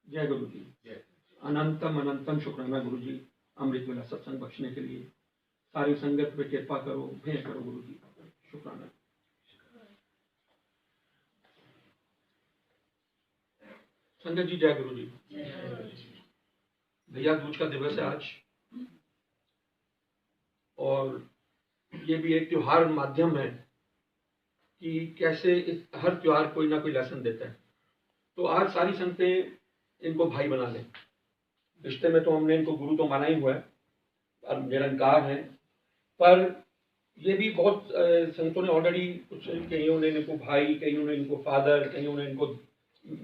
जय गुरु जी। अनंतम अनंतम शुक्राना गुरु जी, अमृत वेला सत्संग बख्शने के लिए। सारी संगत पे कृपा करो, भेंट करो गुरु जी, शुक्राना। संगत जी जय गुरु जी। भैया दूज का दिवस है आज, और ये भी एक त्योहार माध्यम है कि कैसे हर त्योहार कोई ना कोई लेसन देता है। तो आज सारी संगतें इनको भाई बना लें। रिश्ते में तो हमने इनको गुरु तो माना ही हुआ है और निरंकार है, पर ये भी बहुत संतों ने ऑलरेडी कुछ, कईयों ने इनको भाई, कईयों ने इनको फादर, कईयों ने इनको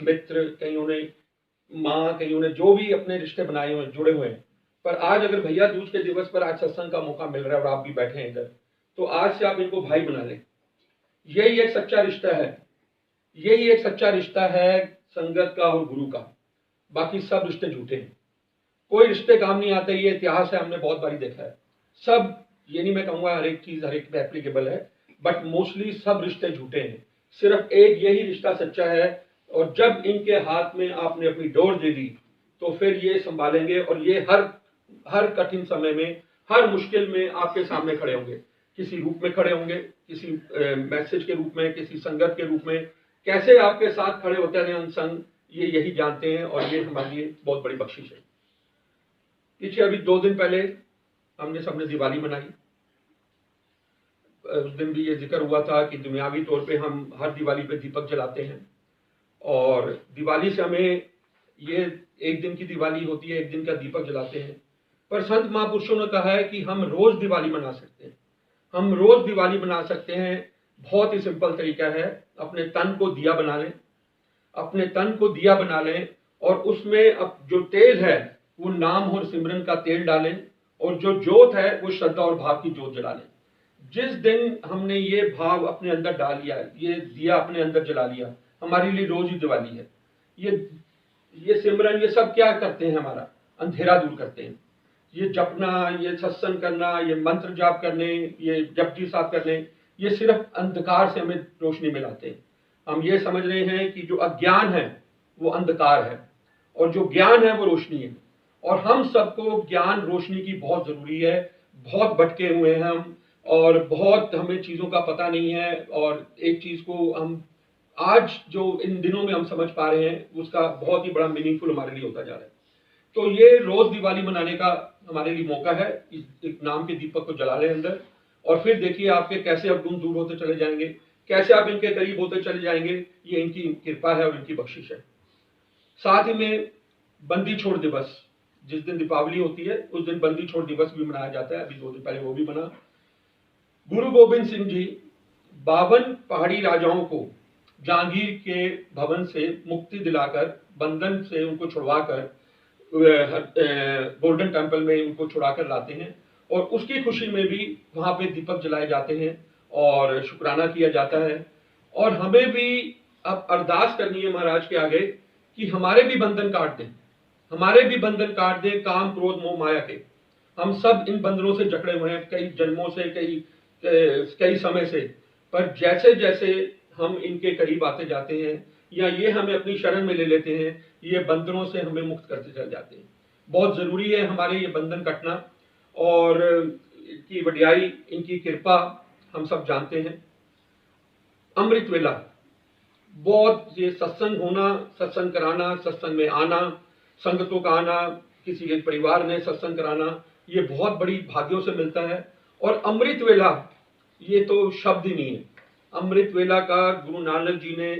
मित्र, कईयों ने माँ, कईयों ने जो भी अपने रिश्ते बनाए हुए जुड़े हुए हैं। पर आज अगर भैया दूज के दिवस पर आज सत्संग का मौका मिल रहा है और आप भी बैठे हैं इधर, तो आज से आप इनको भाई बना लें। यही एक सच्चा रिश्ता है, यही एक सच्चा रिश्ता है संगत का और गुरु का। बाकी सब रिश्ते झूठे हैं, कोई रिश्ते काम नहीं आते। ये इतिहास है, हमने बहुत बारी देखा है। सब, ये नहीं मैं कहूंगा हर एक चीज हर एक पे एप्लीकेबल है, बट मोस्टली सब रिश्ते झूठे हैं। सिर्फ एक यही रिश्ता सच्चा है, और जब इनके हाथ में आपने अपनी डोर दे दी तो फिर ये संभालेंगे, और ये हर कठिन समय में, हर मुश्किल में आपके सामने खड़े होंगे। किसी रूप में खड़े होंगे, किसी मैसेज के रूप में, किसी संगत के रूप में। कैसे आपके साथ खड़े होते हैं अनसंग, ये यही जानते हैं, और ये हमारे लिए बहुत बड़ी बख्शिश है। पीछे अभी 2 दिन पहले हमने सबने दिवाली मनाई। उस दिन भी ये जिक्र हुआ था कि दुनियावी तौर पे हम हर दिवाली पे दीपक जलाते हैं, और दिवाली से हमें, ये एक दिन की दिवाली होती है, एक दिन का दीपक जलाते हैं। पर संत महापुरुषों ने कहा है कि हम रोज दिवाली मना सकते हैं, हम रोज दिवाली मना सकते हैं। बहुत ही सिंपल तरीका है, अपने तन को दिया बना लें, अपने तन को दिया बना लें, और उसमें अब जो तेल है वो नाम और सिमरन का तेल डालें, और जो जोत है वो श्रद्धा और भाव की जोत जला लें। जिस दिन हमने ये भाव अपने अंदर डाल लिया, ये दिया अपने अंदर जला लिया, हमारे लिए रोज ही दिवाली है। ये सिमरन, ये सब क्या करते हैं, हमारा अंधेरा दूर करते हैं। ये जपना, ये सत्संग करना, ये मंत्र जाप करने, ये जपजी साफ करने, ये सिर्फ अंधकार से हमें रोशनी में लाते हैं। हम ये समझ रहे हैं कि जो अज्ञान है वो अंधकार है, और जो ज्ञान है वो रोशनी है। और हम सबको ज्ञान रोशनी की बहुत जरूरी है। बहुत भटके हुए हैं हम, और बहुत हमें चीजों का पता नहीं है, और एक चीज को हम आज जो इन दिनों में हम समझ पा रहे हैं उसका बहुत ही बड़ा मीनिंगफुल हमारे लिए होता जा रहा है। तो ये रोज दिवाली मनाने का हमारे लिए मौका है। इस नाम के दीपक को जला लें अंदर, और फिर देखिए आपके कैसे अवगुण दूर होते चले जाएंगे, कैसे आप इनके करीब होते चले जाएंगे। ये इनकी कृपा है और इनकी बख्शिश है। साथ ही में बंदी छोड़ दिवस, जिस दिन दीपावली होती है उस दिन बंदी छोड़ दिवस भी मनाया जाता है। अभी 2 दिन पहले वो भी मना। गुरु गोविंद सिंह जी 52 पहाड़ी राजाओं को जहांगीर के भवन से मुक्ति दिलाकर, बंधन से उनको छुड़वाकर गोल्डन टेम्पल में उनको छुड़ाकर लाते हैं, और उसकी खुशी में भी वहां पे दीपक जलाए जाते हैं और शुक्राना किया जाता है। और हमें भी अब अरदास करनी है महाराज के आगे कि हमारे भी बंधन काट दें, हमारे भी बंधन काट दें, काम क्रोध मोह माया के। हम सब इन बंधनों से जकड़े हुए हैं कई जन्मों से, कई समय से। पर जैसे जैसे हम इनके करीब आते जाते हैं, या ये हमें अपनी शरण में ले लेते हैं, ये बंधनों से हमें मुक्त करते चले जाते हैं। बहुत जरूरी है हमारे ये बंधन कटना, और इनकी वडियाई, इनकी कृपा हम सब जानते हैं। अमृत वेला, बहुत ये सत्संग होना, सत्संग कराना, सत्संग में आना, संगतों का आना, किसी एक परिवार में सत्संग कराना, ये बहुत बड़ी भाग्यों से मिलता है। और अमृत वेला, ये तो शब्द ही नहीं है। अमृत वेला का गुरु नानक जी ने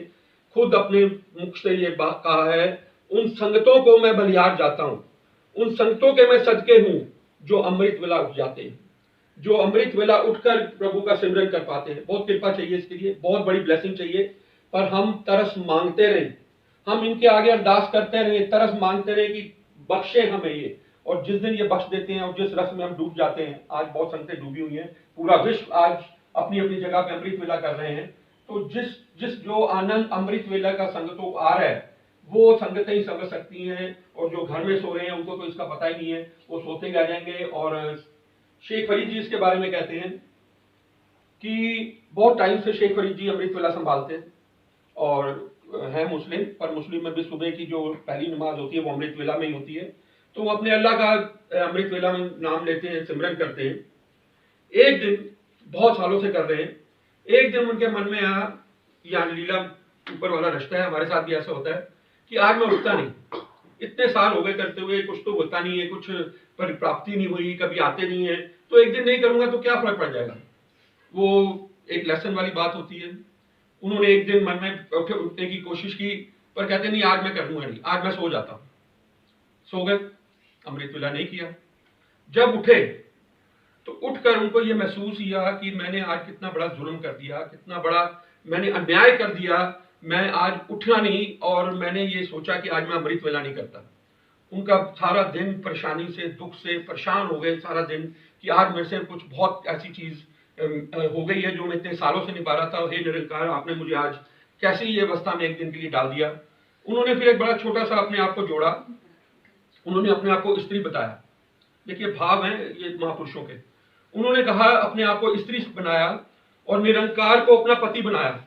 खुद अपने मुख से ये बात कहा है, उन संगतों को मैं बलिहार जाता हूं, उन संगतों के मैं सदके हूं जो अमृत वेला उठ जाते हैं, जो अमृत वेला उठकर प्रभु का सिमरन कर पाते हैं। बहुत कृपा चाहिए इसके लिए, बहुत बड़ी ब्लेसिंग चाहिए। पर हम तरस मांगते रहे, हम इनके आगे अरदास करते रहे, तरस मांगते रहे कि बख्शे हमें ये। और जिस दिन ये बख्श देते हैं और जिस रस में हम डूब जाते हैं, आज बहुत संगतें डूबी हुई हैं, पूरा विश्व आज अपनी अपनी जगह पे अमृत वेला कर रहे हैं। तो जिस जिस जो आनंद अमृत वेला का संगतों को आ रहा है, वो संगतें ही समझ सकती हैं। और जो घर में सो रहे हैं उनको तो इसका पता ही नहीं है, वो सोते रह जाएंगे। और शेख फरीद जी इसके बारे में कहते हैं कि बहुत टाइम से शेख फरीद जी अमृत वेला संभालते हैं, और है मुस्लिम, पर मुस्लिम में भी सुबह की जो पहली नमाज होती है वो अमृत वेला में ही होती है, तो वो अपने अल्लाह का अमृत वेला में नाम लेते हैं, सिमरन करते हैं। एक दिन, बहुत सालों से कर रहे हैं, एक दिन उनके मन में आया, या लीला ऊपर वाला रिश्ता है, हमारे साथ भी ऐसा होता है कि आज मैं उठता नहीं, इतने साल हो गए करते हुए, कुछ तो होता नहीं है, कुछ परिप्राप्ति नहीं हुई, कभी आते नहीं है, तो एक दिन नहीं करूंगा तो क्या फर्क पड़ जाएगा। वो एक लेसन वाली बात होती है। उन्होंने एक दिन मन में उठने की कोशिश की, पर कहते नहीं आज मैं करूंगा नहीं, आज मैं सो जाता हूं। सो गए, अमृत वेला नहीं किया। जब उठे तो उठकर उनको ये महसूस हुआ कि मैंने आज कितना बड़ा जुर्म कर दिया, कितना बड़ा मैंने अन्याय कर दिया। मैं आज उठना नहीं, और मैंने ये सोचा कि आज मैं अमृत वेला नहीं करता। उनका सारा दिन परेशानी से, दुख से परेशान हो गए सारा दिन कि आज मेरे से कुछ बहुत ऐसी चीज हो गई है जो मैं इतने सालों से निभा रहा था। हे निरंकार, आपने मुझे आज कैसी ये अवस्था में एक दिन के लिए डाल दिया। उन्होंने फिर एक बड़ा छोटा सा अपने आप को जोड़ा, उन्होंने अपने आप को स्त्री बताया। देखिए भाव हैं ये महापुरुषों के। उन्होंने कहा अपने आप को स्त्री बनाया और निरंकार को अपना पति बनाया।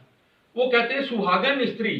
वो कहते हैं सुहागन स्त्री,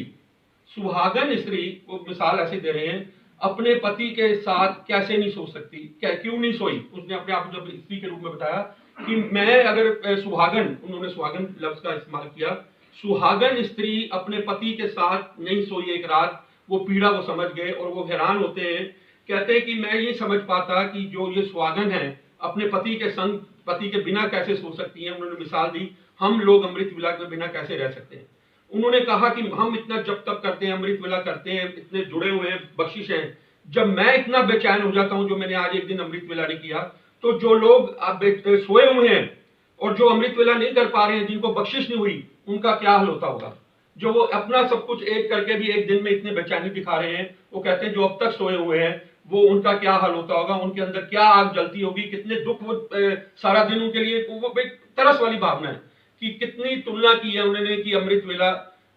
सुहागन स्त्री, वो मिसाल ऐसे दे रहे हैं, अपने पति के साथ कैसे नहीं सो सकती, क्यों नहीं सोई। उसने अपने आप को जब स्त्री के रूप में बताया कि मैं अगर सुहागन, उन्होंने सुहागन लफ्ज का इस्तेमाल किया, सुहागन स्त्री अपने पति के साथ नहीं सोई एक रात, वो पीड़ा वो समझ गए और वो हैरान होते हैं। कहते हैं कि मैं ये समझ पाता कि जो ये सुहागन है अपने पति के संग, पति के बिना कैसे सो सकती हैं। उन्होंने मिसाल दी, हम लोग अमृत वेला के बिना कैसे रह सकते हैं। उन्होंने कहा कि हम इतना जब तक करते हैं, अमृत वेला करते हैं, इतने जुड़े हुए हैं, बख्शिश हैं, जब मैं इतना बेचैन हो जाता हूं जो मैंने आज एक दिन अमृत वेला नहीं किया, तो जो लोग अब सोए हुए हैं और जो अमृत वेला नहीं कर पा रहे हैं, जिनको बख्शिश नहीं हुई, उनका क्या हाल होता होगा। जो वो अपना सब कुछ एक करके भी एक दिन में इतने बेचैनी दिखा रहे हैं, वो कहते हैं जो अब तक सोए हुए हैं वो उनका क्या हाल होता होगा, उनके अंदर क्या आग जलती होगी, कितने दुख वो सारा दिन उनके लिए, वो एक तरस वाली भावना है कि कितनी तुलना की है उन्होंने कि अमृत वेला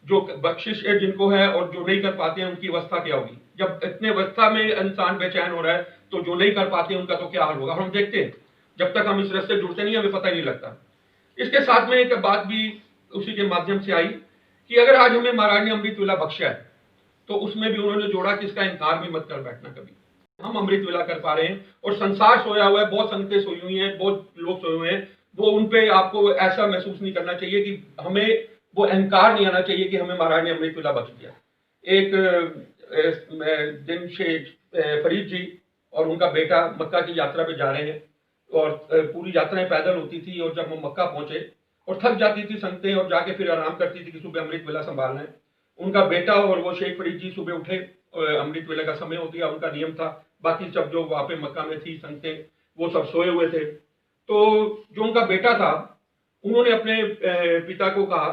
जो बख्शिश है जिनको है और जो नहीं कर पाते हैं उनकी अवस्था क्या होगी। जब इतने अवस्था में इंसान बेचैन हो रहा है तो जो नहीं कर पाते हैं उनका तो क्या हाल होगा। हम देखते हैं, जब तक हम इस रस्ते जुड़ते नहीं हमें पता ही नहीं लगता। इसके साथ में एक बात भी उसी के माध्यम से आई कि अगर आज हमें महाराज ने अमृत वेला बख्शा है तो उसमें भी उन्होंने जोड़ा कि इसका इनकार भी मत कर बैठना कभी। हम अमृत वेला कर पा रहे हैं और संसार सोया हुआ है, बहुत संगतें सोई हुई हैं, बहुत लोग सोए हुए हैं, वो उनपे आपको ऐसा महसूस नहीं करना चाहिए कि हमें वो अहंकार नहीं आना चाहिए कि हमें महाराज ने अमृत वेला बख्श दिया। एक दिन शेख फरीद जी और उनका बेटा मक्का की यात्रा पे जा रहे हैं और पूरी यात्राएं पैदल होती थी, और जब वो मक्का पहुंचे और थक जाती थी संगतें और जाके फिर आराम करती थी कि सुबह अमृत वेला संभालना है। उनका बेटा और वो शेख फरीद जी सुबह उठे, अमृत वेला का समय हो गया, उनका नियम था, बाकी सब जो वहां पे मक्का में थी संगतें वो सब सोए हुए थे। तो जो उनका बेटा था उन्होंने अपने पिता को कहा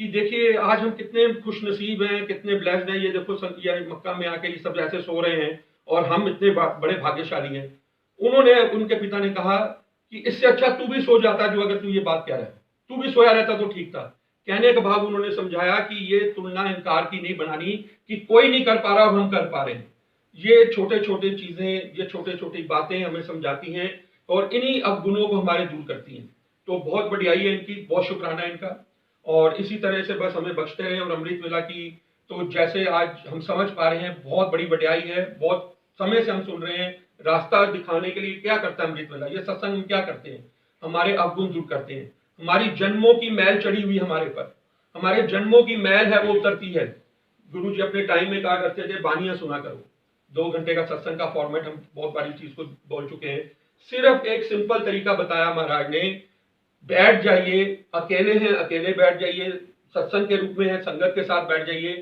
कि देखिए आज हम कितने खुशनसीब हैं, कितने ब्लेस्ड हैं, ये देखो ये मक्का में आके ये सब ऐसे सो रहे हैं और हम इतने बड़े भाग्यशाली हैं। उन्होंने, उनके पिता ने कहा कि इससे अच्छा तू भी सो जाता, जो अगर तू ये बात कह रहा है, तू भी सोया रहता तो ठीक था। कहने का भाव उन्होंने समझाया कि ये तुलना अहंकार की नहीं बनानी कि कोई नहीं कर पा रहा और हम कर पा रहे हैं। ये छोटे छोटे चीजें, ये छोटे छोटी बातें हमें समझाती हैं और इन्हीं अवगुणों को हमारे दूर करती हैं। तो बहुत बढ़ियाई है इनकी, बहुत शुक्राना है इनका, और इसी तरह से बस हमें बख्शते रहें। और अमृत वेला की तो जैसे आज हम समझ पा रहे हैं, बहुत बड़ी बढ़ियाई है, बहुत समय से हम सुन रहे हैं। रास्ता दिखाने के लिए क्या करता है अमृत वेला, ये सत्संग में क्या करते हैं, हमारे अवगुण दूर करते हैं। हमारी जन्मों की मैल चढ़ी हुई हमारे पर, हमारे जन्मों की मैल है वो उतरती है। गुरु जी अपने टाइम में कहा करते थे बानियां सुना करो। 2 घंटे का सत्संग का फॉर्मेट हम बहुत बारी चीज को बोल चुके हैं। सिर्फ एक सिंपल तरीका बताया महाराज ने, बैठ जाइए, अकेले हैं अकेले बैठ जाइए, सत्संग के रूप में है संगत के साथ बैठ जाइए,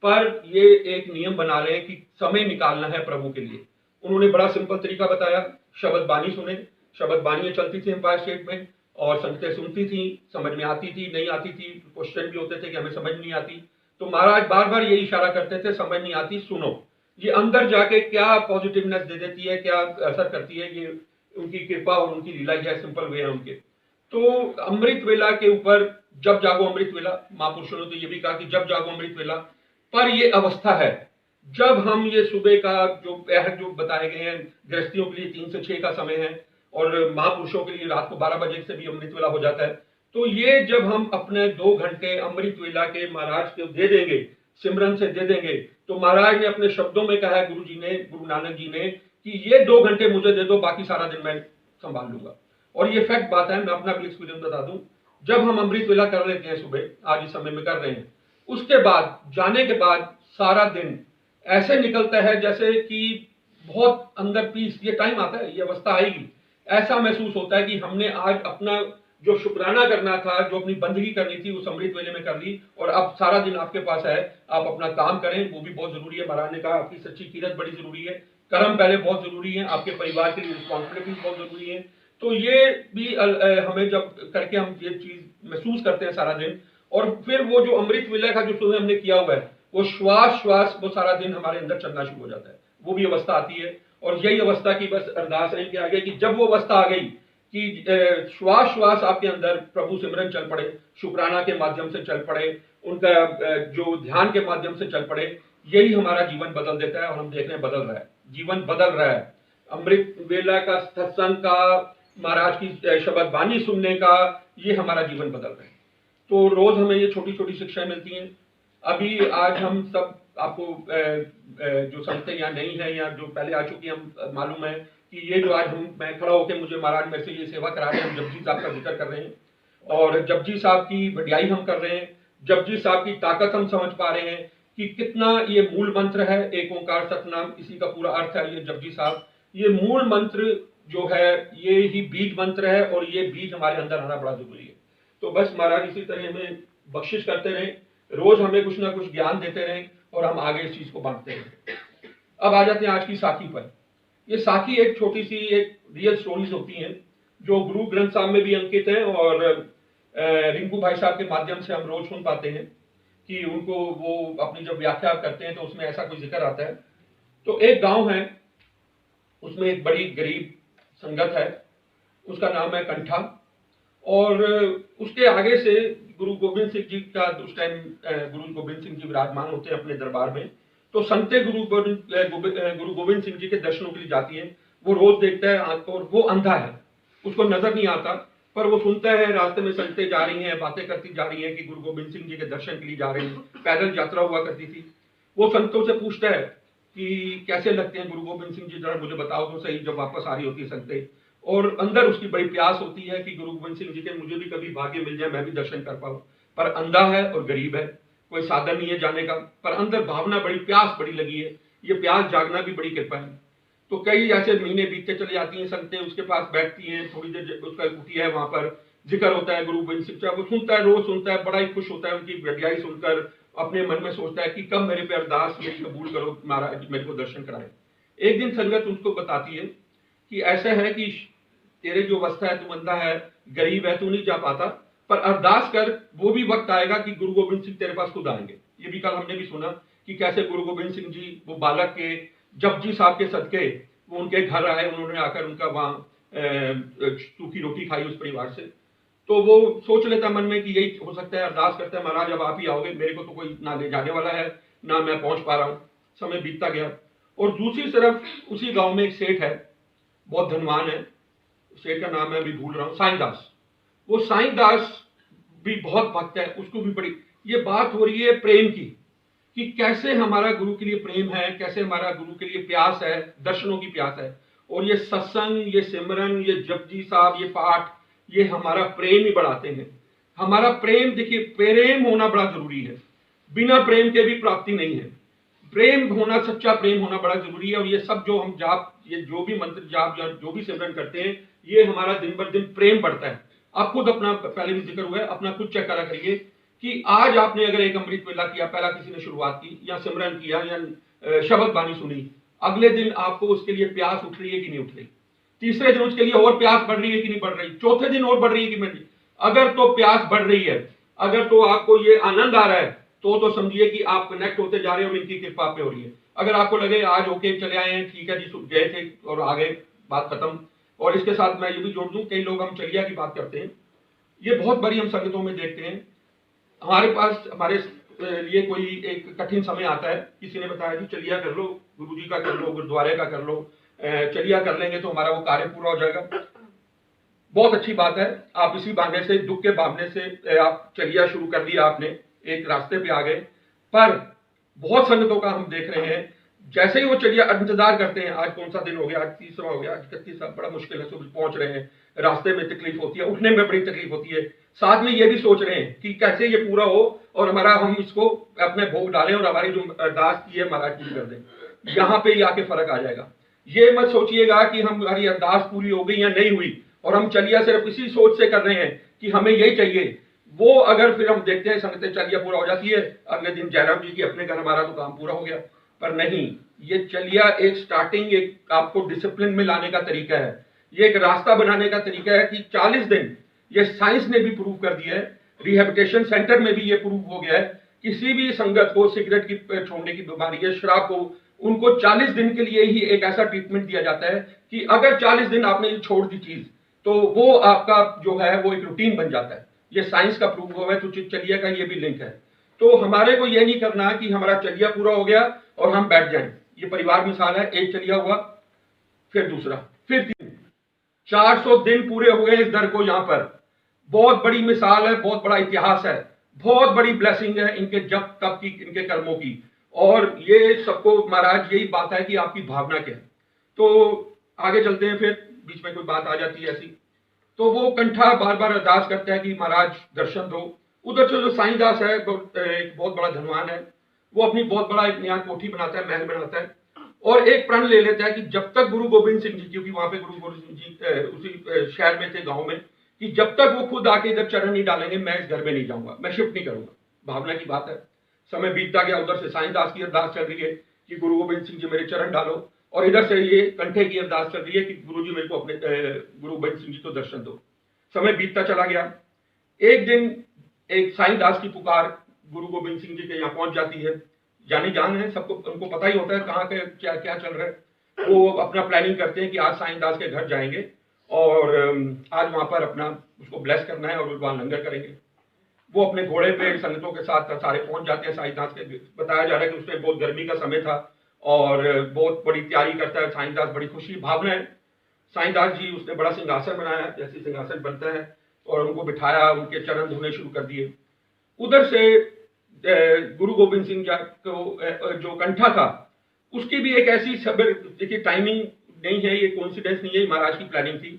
पर ये एक नियम बना लें कि समय निकालना है प्रभु के लिए। उन्होंने बड़ा सिंपल तरीका बताया, शब्द बानी सुने। शब्द बानियां चलती थी एम्पायर स्टेट में और संगतें सुनती थी, समझ में आती थी, नहीं आती थी, क्वेश्चन भी होते थे कि हमें समझ नहीं आती, तो महाराज बार बार ये इशारा करते थे, समझ नहीं आती सुनो। ये अंदर जाके क्या पॉजिटिवनेस दे देती है, क्या असर करती है, ये उनकी कृपा और उनकी लीला है, सिंपल वे है उनके। तो अमृत वेला के ऊपर जब जागो अमृत वेला, महापुरुषों ने तो ये भी कहा कि जब जागो अमृत वेला, पर ये अवस्था है जब हम ये सुबह का जो पहर जो बताए गए हैं, गृहस्थियों के लिए 3 से 6 का समय है और महापुरुषों के लिए रात को 12 बजे से भी अमृत वेला हो जाता है। तो ये जब हम अपने 2 घंटे अमृत वेला के महाराज को दे देंगे, सिमरन से दे देंगे, तो महाराज ने अपने शब्दों में कहा है, गुरु जी ने, गुरु नानक जी ने, कि ये 2 घंटे मुझे दे दो, बाकी सारा दिन मैं संभाल लूंगा। और ये फैक्ट बात है, मैं अपना भी एक्सपीरियंस बता दूं, जब हम अमृत वेला कर लेते हैं सुबह, आज इस समय में कर रहे हैं, उसके बाद जाने के बाद सारा दिन ऐसे निकलता है जैसे कि बहुत अंदर पीस, ये टाइम आता है, ये अवस्था आएगी, ऐसा महसूस होता है कि हमने आज अपना जो शुक्राना करना था, जो अपनी बंदगी करनी थी, उस अमृत वेले में कर ली, और अब सारा दिन आपके पास है, आप अपना काम करें, वो भी बहुत जरूरी है। महाराज ने कहा आपकी सच्ची कीरत बड़ी जरूरी है, कर्म पहले बहुत जरूरी है, आपके परिवार के लिए रिस्पॉन्सिबिलिटी बहुत जरूरी है। तो ये भी हमें जब करके हम ये चीज महसूस करते हैं सारा दिन, और फिर वो जो अमृत वेला का जो सुबह हमने किया हुआ है, वो श्वास श्वास वो सारा दिन हमारे अंदर चलना शुरू हो जाता है, वो भी अवस्था आती है। और यही अवस्था की बस अरदास है कि आगे कि जब वो अवस्था आ गई कि श्वास श्वास आपके अंदर प्रभु सिमरन चल पड़े, शुक्राना के माध्यम से चल पड़े, उनका जो ध्यान के माध्यम से चल पड़े, यही हमारा जीवन बदल देता है। और हम देख रहे हैं बदल रहा है, जीवन बदल रहा है। अमृत वेला का, सत्संग का, महाराज की शब्द वाणी सुनने का, ये हमारा जीवन बदल रहा है। तो रोज हमें ये छोटी छोटी शिक्षाएं मिलती हैं। अभी आज हम सब आपको जो संगतें यहाँ नहीं है या जो पहले आ चुकी हैं, हम मालूम है कि ये जो आज मैं खड़ा होकर, मुझे महाराज मेरे से ये सेवा करा रहे हैं, हम जपजी साहब का जिक्र कर रहे हैं, और जपजी साहब की वडियाई हम कर रहे हैं, जपजी साहब की ताकत हम समझ पा रहे हैं कि कितना ये मूल मंत्र है, एक ओंकार सतनाम, इसी का पूरा अर्थ है ये जपजी साहब। ये मूल मंत्र जो है, ये ही बीज मंत्र है, और ये बीज हमारे अंदर आना बड़ा जरूरी है। तो बस महाराज इसी तरह हमें बख्शिश करते रहे, रोज हमें कुछ ना कुछ ज्ञान देते रहे, और हम आगे इस चीज को बांटते रहे। अब आ जाते हैं आज की साखी पर। ये साखी एक छोटी सी एक रियल स्टोरीज होती हैं, जो गुरु ग्रंथ साहब में भी अंकित है, और रिंकू भाई साहब के माध्यम से हम रोज सुन पाते हैं कि उनको वो अपनी जब व्याख्या करते हैं तो उसमें ऐसा कोई जिक्र आता है। तो एक गांव है, उसमें एक बड़ी गरीब संगत है, उसका नाम है कंठा, और उसके आगे से गुरु गोविंद सिंह जी का उस टाइम गुरु गोविंद सिंह जी विराजमान होते हैं अपने दरबार में। तो संते गुरु गोविंद सिंह जी के दर्शनों के लिए जाती है। वो रोज देखता है, और वो अंधा है, उसको नजर नहीं आता, पर वो सुनता है रास्ते में संगतें जा रही हैं, बातें करती जा रही हैं कि गुरु गोविंद सिंह जी के दर्शन के लिए जा रहे हैं। पैदल यात्रा हुआ करती थी। वो संतों से पूछता है कि कैसे लगते हैं गुरु गोविंद सिंह जी, जरा मुझे बताओ तो सही, जब वापस आ रही होती है संगतें। और अंदर उसकी बड़ी प्यास होती है कि गुरु गोविंद सिंह जी के मुझे भी कभी भाग्य मिल जाए, मैं भी दर्शन कर पाऊं। पर अंधा है और गरीब है, कोई साधन नहीं है जाने का, पर अंदर भावना बड़ी, प्यास बड़ी लगी है। ये प्यास जागना भी बड़ी कृपा है। तो कई ऐसे महीने बीतते चले जाती हैं, संगतें उसके पास बैठती हैं, थोड़ी देर उसका कुटी है, वहां पर जिक्र होता है गुरु गोविंद सिंह का, वो सुनता है, रोज सुनता है, बड़ा ही खुश होता है उनकी वडियाई सुनकर। अपने मन में सोचता है कि कब मेरे पे अरदास मेरी कबूल करो महाराज, मेरे को दर्शन कराए। एक दिन संगत उसको बताती है कि ऐसा है कि तेरे जो अवस्था है, तू अंधा है, गरीब है, तू नहीं जा पाता, पर अरदास कर, वो भी वक्त आएगा कि गुरु गोविंद सिंह तेरे पास खुद आएंगे। ये भी कल हमने भी सुना कि कैसे गुरु गोविंद सिंह जी वो बालक के जपजी साहब के सदके वो उनके घर आए, उन्होंने आकर उनका वहां सूखी रोटी खाई उस परिवार से। तो वो सोच लेता मन में कि यही हो सकता है, अरदास करता है, महाराज अब आप ही आओगे, मेरे को तो कोई ना ले जाने वाला है, ना मैं पहुंच पा रहा हूं। समय बीतता गया। और दूसरी तरफ उसी गांव में एक सेठ है, बहुत धनवान है, सेठ का नाम मैं अभी भूल रहा हूँ, साईं-दास। वो साईं-दास भी बहुत भक्त है, उसको भी बड़ी ये बात हो रही है प्रेम की, कि कैसे हमारा गुरु के लिए प्रेम है, कैसे हमारा गुरु के लिए प्यास है, दर्शनों की प्यास है। और ये सत्संग, ये सिमरन, ये जपजी साहब, ये पाठ, ये हमारा प्रेम ही बढ़ाते हैं। हमारा प्रेम, देखिए प्रेम होना बड़ा जरूरी है, बिना प्रेम के भी प्राप्ति नहीं है। प्रेम होना, सच्चा प्रेम होना बड़ा जरूरी है। और ये सब जो हम जाप, ये जो भी मंत्र जाप या जो भी सिमरन करते हैं, ये हमारा दिन बर दिन प्रेम बढ़ता है। आप खुद अपना, पहले भी जिक्र हुआ है, अपना खुद चेक करा करिए कि आज आपने अगर एक अमृत वेला किया, पहला किसी ने शुरुआत की या सिमरन किया या शब्द बानी सुनी, अगले दिन आपको उसके लिए प्यास उठ रही है कि नहीं उठ रही? तीसरे दिन उसके लिए और प्यास बढ़ रही है कि नहीं बढ़ रही? चौथे दिन और बढ़ रही है कि नहीं? अगर तो प्यास बढ़ रही है, अगर तो आपको ये आनंद आ रहा है, तो समझिए कि आप कनेक्ट होते जा रहे हैं और इनकी कृपा पे हो रही है। अगर आपको लगे आज ओके चले आए हैं, ठीक है जी, गए थे और आ गए, बात खत्म। और इसके साथ मैं ये भी जोड़ दूं, कई लोग हम चलिया की बात करते हैं, ये बहुत बड़ी हम संगतों में देखते हैं। हमारे पास, हमारे लिए कोई एक कठिन समय आता है, किसी ने बताया जी चलिया कर लो, गुरु जी का कर लो, गुरुद्वारे का कर लो, चलिया कर लेंगे तो हमारा वो कार्य पूरा हो जाएगा। बहुत अच्छी बात है, आप इसी बहाने से, दुख के बहाने से आप चलिया शुरू कर दिया, आपने एक रास्ते पे आ गए। पर बहुत संगतों का हम देख रहे हैं, जैसे ही वो चलिए इंतजार करते हैं, आज कौन सा दिन हो गया, आज 30वां हो गया, आज 31वां, बड़ा मुश्किल है, सुबह पहुंच रहे हैं, रास्ते में तकलीफ होती है, उठने में बड़ी तकलीफ होती है, साथ में ये भी सोच रहे हैं कि कैसे ये पूरा हो और हमारा हम इसको अपने भोग डालें और हमारी जो अरदास की है महाराज पूरी कर दें। यहाँ पे ही आके फर्क आ जाएगा। ये मत सोचिएगा कि हमारी अरदास पूरी हो गई या नहीं हुई और हम चलिया सिर्फ इसी सोच से कर रहे हैं कि हमें यही चाहिए, वो अगर फिर हम देखते हैं संगतें चलिया पूरा हो जाती है, अगले दिन जयराम जी की अपने घर हमारा तो काम पूरा हो गया। पर नहीं, ये चलिया एक स्टार्टिंग, एक आपको डिसिप्लिन में लाने का तरीका है, ये एक रास्ता बनाने का तरीका है कि 40 दिन, ये साइंस ने भी प्रूव कर दिया है, रिहेबिलिटेशन सेंटर में भी ये प्रूव हो गया है, किसी भी संगत को सिगरेट की छोड़ने की बीमारी है, शराब को, उनको 40 दिन के लिए ही एक ऐसा ट्रीटमेंट दिया जाता है कि अगर 40 दिन आपने छोड़ दी चीज तो वो आपका जो है वो एक रूटीन बन जाता है। ये साइंस का प्रूव हुआ है, तो चलिया का ये भी लिंक है। तो हमारे को ये नहीं करना कि हमारा चलिया पूरा हो गया और हम बैठ जाएं। ये परिवार मिसाल है, एक चलिया हुआ, फिर दूसरा, फिर 400 दिन पूरे हुए इस दर को। यहां पर बहुत बड़ी मिसाल है, बहुत बड़ा इतिहास है, बहुत बड़ी ब्लेसिंग है इनके जब तब की, इनके कर्मों की। और ये सबको महाराज यही बात है कि आपकी भावना क्या है। तो आगे चलते हैं, फिर बीच में कोई बात आ जाती है ऐसी, तो वो कंठा बार बार अरदास करता है कि महाराज दर्शन दो। उधर से जो साईंदास है एक बहुत बड़ा धनवान है, वो अपनी बहुत बड़ा एक नया कोठी बनाता है, महल बनाता है और एक प्रण ले लेता है कि जब तक गुरु गोविंद सिंह जी, क्योंकि वहां पे गुरु गोविंद सिंह जी उसी शहर में थे, गांव में, कि जब तक वो खुद आके इधर चरण नहीं डालेंगे मैं इस घर में नहीं जाऊंगा, मैं शिफ्ट नहीं करूंगा। भावना की बात है। समय बीतता गया, उधर से साईंदास की अरदास चल रही है कि गुरु गोविंद सिंह जी मेरे चरण डालो, और इधर से ये कंठे की अरदास चल रही है कि गुरु जी मेरे को अपने गुरु गोविंद सिंह जी को दर्शन दो। समय बीतता चला गया। एक दिन एक साईंदास की पुकार गुरु गोविंद सिंह जी के यहाँ पहुंच जाती है। जानी जान है, सबको उनको पता ही होता है कहाँ के क्या क्या चल रहा है। वो अपना प्लानिंग करते हैं कि आज साईंदास के घर जाएंगे और आज वहां पर अपना उसको ब्लेस करना है और वहां लंगर करेंगे। वो अपने घोड़े पे संगतों के साथ सारे पहुंच जाते हैं साईंदास के। बताया जा रहा है कि उसमें बहुत गर्मी का समय था और बहुत बड़ी तैयारी करता है साईंदास, बड़ी खुशी भावना है। साईंदास जी उसने बड़ा सिंहासन बनाया, जैसे सिंहासन बनता है, और उनको बिठाया, उनके चरण धोने शुरू कर दिए। उधर से गुरु गोविंद सिंह जी को जो कंठा था उसकी भी एक ऐसी सब्र, देखिए टाइमिंग नहीं है, ये कोइंसिडेंस नहीं है, महाराज की प्लानिंग थी।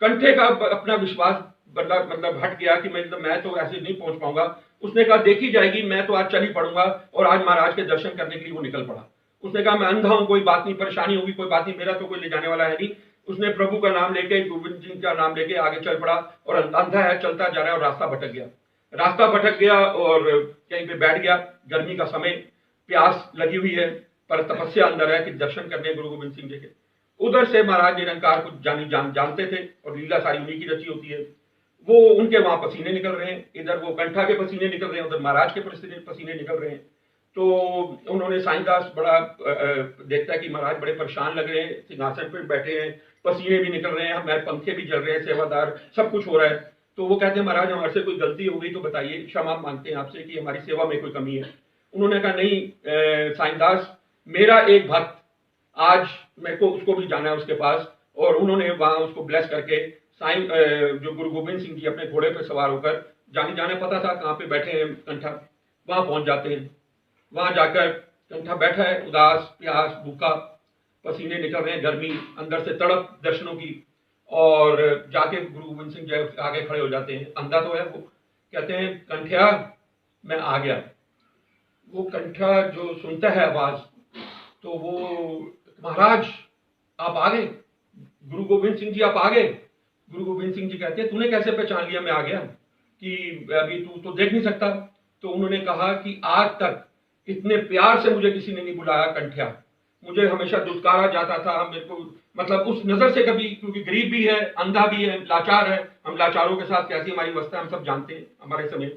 कंठे का अपना विश्वास मतलब हट गया कि मैं तो ऐसे नहीं पहुंच पाऊंगा। उसने कहा देखी जाएगी, मैं तो आज चल ही पड़ूंगा, और आज महाराज के दर्शन करने के लिए वो निकल पड़ा। उसने कहा मैं अंधा हूं, कोई बात नहीं, परेशानी होगी कोई बात नहीं, मेरा तो कोई ले जाने वाला है नहीं। उसने प्रभु का नाम लेके, गोविंद जी का नाम लेके आगे चल पड़ा, और अंधा है, चलता जा रहा है और रास्ता भटक गया। रास्ता भटक गया और कहीं पे बैठ गया, गर्मी का समय, प्यास लगी हुई है, पर तपस्या अंदर है कि दर्शन करने गुरु गोविंद सिंह जी के। उधर से महाराज निरंकार को जानते थे और लीला सारी उन्हीं की रची होती है। वो उनके वहां पसीने निकल रहे हैं, इधर वो कंठा के पसीने निकल रहे हैं, उधर महाराज के पसीने निकल रहे हैं। तो उन्होंने साईंदास बड़ा देखता है कि महाराज बड़े परेशान लग रहे हैं, सिंहासन पर बैठे हैं, पसीने भी निकल रहे हैं, हमारे पंखे भी जल रहे हैं, सेवादार, सब कुछ हो रहा है। तो वो कहते हैं महाराज हमारे से कोई गलती हो गई तो बताइए, क्षमा मांगते हैं आपसे कि हमारी सेवा में कोई कमी है। उन्होंने कहा नहीं साईंदास, मेरा एक भक्त, आज मेरे को उसको भी जाना है उसके पास। और उन्होंने वहां उसको ब्लेस करके साईं जो गुरु गोविंद सिंह जी अपने घोड़े पर सवार होकर, जाने पता था कहाँ पे बैठे हैं कंठा, वहां पहुंच जाते हैं। वहां जाकर कंठा बैठा है, उदास, प्यास, भूखा, पसीने निकल रहे हैं, गर्मी, अंदर से तड़प दर्शनों की, और जाके गुरु गोविंद सिंह जी आगे खड़े हो जाते हैं। अंधा तो है वो, कहते हैं कंठिया मैं आ गया। वो कंठा जो सुनता है आवाज, तो वो महाराज आप आ गए, गुरु गोविंद सिंह जी आप आ गए। गुरु गोविंद सिंह जी कहते हैं तूने कैसे पहचान लिया मैं आ गया, कि अभी तू तो देख नहीं सकता। तो उन्होंने कहा कि आज तक इतने प्यार से मुझे किसी ने नहीं बुलाया कंठिया, मुझे हमेशा दुत्कारा जाता था, मेरे को मतलब उस नजर से कभी, क्योंकि गरीब भी है, अंधा भी है, लाचार है, हम लाचारों के साथ कैसी हमारी अवस्था है हम सब जानते हैं हमारे समय।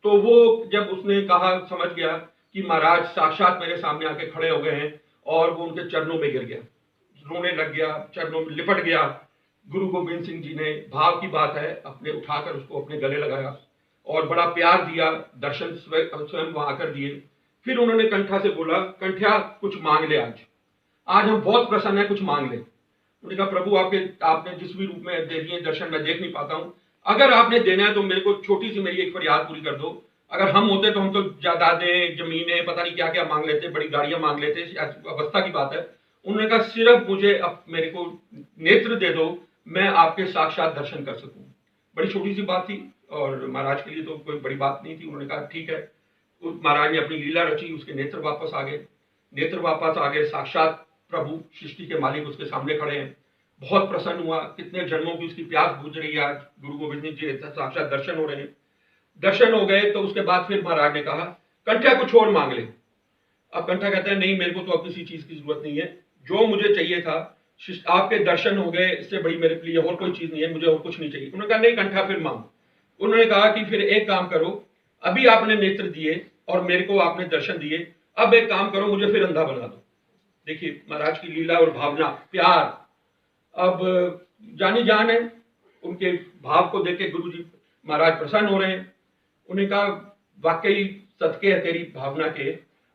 तो वो जब उसने कहा, समझ गया कि महाराज साक्षात मेरे सामने आके खड़े हो गए हैं, और वो उनके चरणों में गिर गया, रोने लग गया, चरणों में लिपट गया। गुरु गोविंद सिंह जी ने, भाव की बात है, अपने उठाकर उसको अपने गले लगाया और बड़ा प्यार दिया, दर्शन स्वयं वहां आकर दिए। फिर उन्होंने कंठा से बोला कंठिया कुछ मांग ले, आज हम बहुत प्रसन्न है, कुछ मांग ले। उन्होंने कहा प्रभु आपने जिस भी रूप में दे दिए दर्शन, मैं देख नहीं पाता हूं, अगर आपने देना है तो मेरे को छोटी सी मेरी एक फरियाद पूरी कर दो। अगर हम होते तो हम तो जायदादें, जमीनें, पता नहीं क्या क्या मांग लेते, बड़ी गाड़ियां मांग लेते, अवस्था की बात है। उन्होंने कहा सिर्फ मुझे अब मेरे को नेत्र दे दो, मैं आपके साक्षात दर्शन कर सकूं। बड़ी छोटी सी बात थी और महाराज के लिए तो कोई बड़ी बात नहीं थी। उन्होंने कहा ठीक है। महाराज ने अपनी लीला रची, उसके नेत्र वापस आ गए। नेत्र वापस आ गए, साक्षात प्रभु सृष्टि के मालिक उसके सामने खड़े हैं। बहुत प्रसन्न हुआ, कितने जन्मों की उसकी प्यास बुझ रही है, आज गुरु गोविंद सिंह जी साक्षात दर्शन हो रहे हैं। दर्शन हो गए तो उसके बाद फिर महाराज ने कहा कंठा कुछ और मांग ले। अब कंठा कहता है नहीं, मेरे को तो अब किसी चीज की जरूरत नहीं है, जो मुझे चाहिए था आपके दर्शन हो गए, इससे बड़ी मेरे लिए और कोई चीज नहीं है, मुझे और कुछ नहीं चाहिए। उन्होंने कहा नहीं कंठा फिर मांग। उन्होंने कहा कि फिर एक काम करो, अभी आपने नेत्र दिए और मेरे को आपने दर्शन दिए, अब एक काम करो, मुझे फिर अंधा बना दो। देखिए महाराज की लीला और भावना, प्यार। अब जानी जान है, उनके भाव को देख के गुरु जी महाराज प्रसन्न हो रहे हैं। उन्होंने कहा वाकई सदके है तेरी भावना के।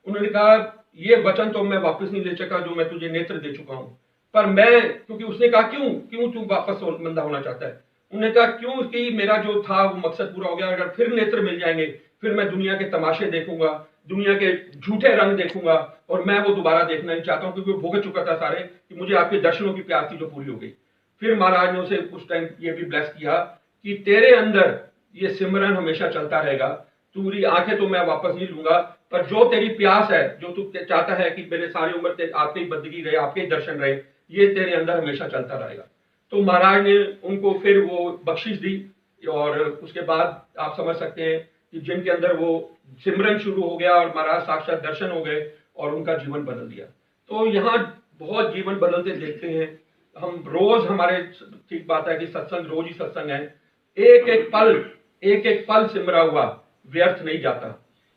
उन्होंने कहा ये वचन तो मैं वापस नहीं ले सका जो मैं तुझे नेत्र दे चुका हूं, पर मैं, क्योंकि उसने कहा क्यों क्यों तू वापस मंदा होना चाहता है। उन्होंने कहा क्यों कि मेरा जो था वो मकसद पूरा हो गया, अगर फिर नेत्र मिल जाएंगे फिर मैं दुनिया के तमाशे देखूंगा, दुनिया के झूठे रंग देखूंगा, और मैं वो दोबारा देखना नहीं चाहता हूं, क्योंकि वो भोग चुका था सारे, कि मुझे आपके दर्शनों की प्यास थी जो पूरी हो गई। फिर महाराज ने उसे उस टाइम ये भी ब्लेस किया कि तेरे अंदर ये सिमरन हमेशा चलता रहेगा, तुम्हारी आंखें तो मैं वापस नहीं लूंगा, पर जो तेरी प्यास है, जो तू चाहता है कि मेरे सारी उम्र आपकी ही बंदगी रहे, आपके ही दर्शन रहे, ये तेरे अंदर हमेशा चलता रहेगा। तो महाराज ने उनको फिर वो बख्शिश दी, और उसके बाद आप समझ सकते हैं कि जिनके अंदर वो सिमरन शुरू हो गया और महाराज साक्षात दर्शन हो गए और उनका जीवन बदल दिया। तो यहाँ बहुत जीवन बदलते देखते हैं हम रोज। हमारे ठीक बात है कि सत्संग रोज ही सत्संग है। एक एक पल सिमरा हुआ व्यर्थ नहीं जाता।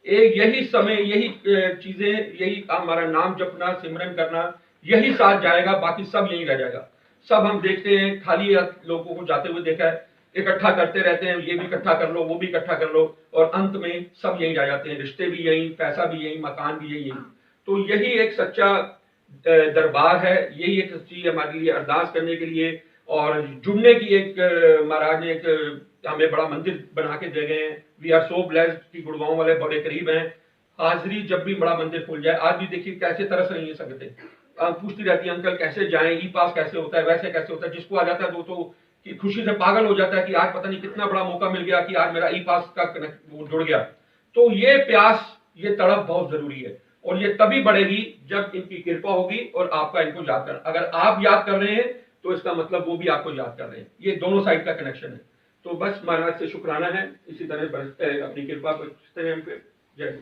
एक यही समय, यही चीजें, यही हमारा नाम जपना, सिमरन करना, यही साथ जाएगा, बाकी सब यही रह जाएगा। सब हम देखते हैं खाली लोगों को जाते हुए देखा है, इकट्ठा करते रहते हैं, ये भी इकट्ठा कर लो, वो भी इकट्ठा कर लो, और अंत में सब यही रह जाते हैं, रिश्ते भी यही, पैसा भी यही, मकान भी यही। तो यही एक सच्चा दरबार है, यही एक सच्ची हमारे लिए अरदास करने के लिए और जुड़ने की एक महाराज ने एक हमें बड़ा मंदिर बना के दे गए हैं। वी आर सो ब्लेस्ड कि गुड़गांव वाले बड़े करीब हैं। हाजिरी जब भी बड़ा मंदिर खुल जाए, आज भी देखिए कैसे तरस नहीं सकते, पूछती रहती है अंकल कैसे जाएं, ई पास कैसे होता है, वैसे कैसे होता है। जिसको आ जाता है वो तो कि खुशी से पागल हो जाता है कि आज पता नहीं कितना बड़ा मौका मिल गया कि आज मेरा ई पास का वो जुड़ गया। तो ये प्यास, ये तड़प बहुत जरूरी है, और ये तभी बढ़ेगी जब इनकी कृपा होगी और आपका इनको याद करना। अगर आप याद कर रहे हैं तो इसका मतलब वो भी आपको याद कर रहे हैं, ये दोनों साइड का कनेक्शन है। तो बस महाराज से शुक्राना है, इसी तरह अपनी कृपा बरसते हैं हम पे। जय